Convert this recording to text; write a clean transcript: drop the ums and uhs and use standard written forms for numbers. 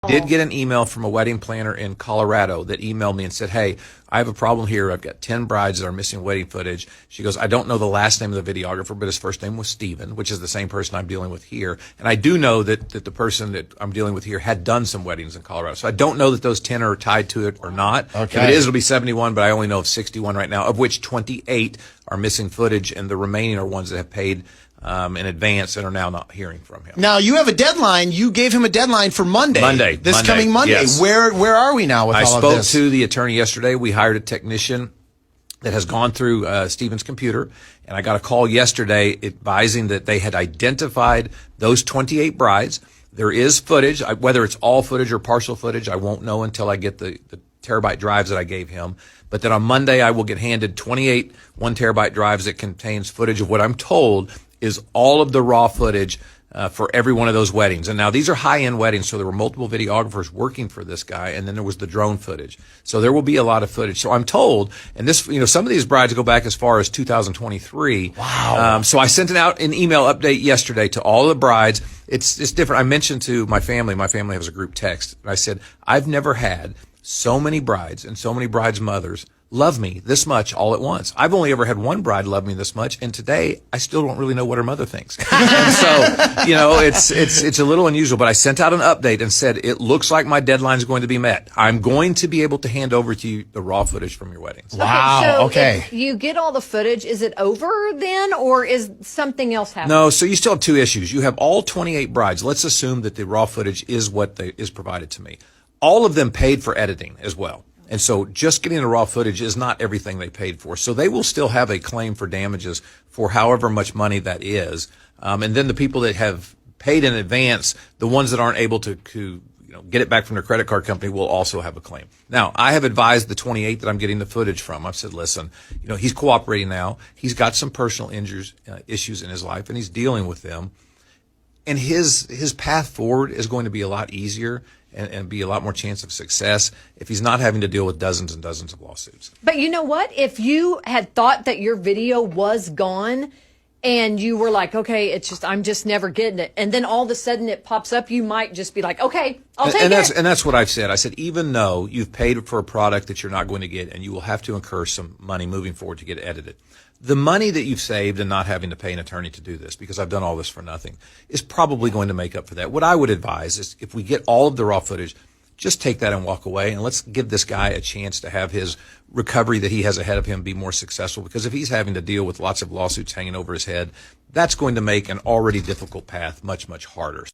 Did get an email from a wedding planner in Colorado that emailed me and said, hey, I have a problem here. I've got 10 brides that are missing wedding footage. She goes, I don't know the last name of the videographer, but his first name was Steven, which is the same person I'm dealing with here. And I do know that the person that I'm dealing with here had done some weddings in Colorado. So I don't know that those 10 are tied to it or not. Okay. If it is, it'll be 71, but I only know of 61 right now, of which 28 are missing footage, and the remaining are ones that have paid in advance and are now not hearing from him. Now, you have a deadline. You gave him a deadline for Monday. This Monday. coming Monday. Yes. Where are we now with all of this? I spoke to the attorney yesterday. We hired a technician that has gone through Steven's computer, and I got a call yesterday advising that they had identified those 28 brides. There is footage. Whether it's all footage or partial footage, I won't know until I get the terabyte drives that I gave him. But then on Monday, I will get handed 28 1 terabyte drives that contains footage of what I'm told is all of the raw footage for every one of those weddings. And now these are high-end weddings, so there were multiple videographers working for this guy, and then there was the drone footage. So there will be a lot of footage. So I'm told, and this, some of these brides go back as far as 2023. Wow. So I sent out an email update yesterday to all the brides. It's different. I mentioned to my family has a group text, and I said, I've never had so many brides and so many brides' mothers love me this much all at once. I've only ever had one bride love me this much, and today I still don't really know what her mother thinks. And so, it's a little unusual, but I sent out an update and said, it looks like my deadline is going to be met. I'm going to be able to hand over to you the raw footage from your weddings. Wow. Okay. If you get all the footage, is it over then, or is something else happening? No, so you still have two issues. You have all 28 brides. Let's assume that the raw footage is what is provided to me. All of them paid for editing as well. And so just getting the raw footage is not everything they paid for. So they will still have a claim for damages for however much money that is. And then the people that have paid in advance, the ones that aren't able to get it back from their credit card company will also have a claim. Now, I have advised the 28 that I'm getting the footage from. I've said, listen, he's cooperating now. He's got some personal issues in his life, and he's dealing with them. And his path forward is going to be a lot easier and be a lot more chance of success if he's not having to deal with dozens and dozens of lawsuits. But you know what? If you had thought that your video was gone and you were like, okay, I'm just never getting it, and then all of a sudden it pops up, you might just be like, okay, I'll take it. And that's what I've said. I said, even though you've paid for a product that you're not going to get, and you will have to incur some money moving forward to get it edited, the money that you've saved and not having to pay an attorney to do this, because I've done all this for nothing, is probably going to make up for that. What I would advise is, if we get all of the raw footage, just take that and walk away, and let's give this guy a chance to have his recovery that he has ahead of him be more successful, because if he's having to deal with lots of lawsuits hanging over his head, that's going to make an already difficult path much, much harder.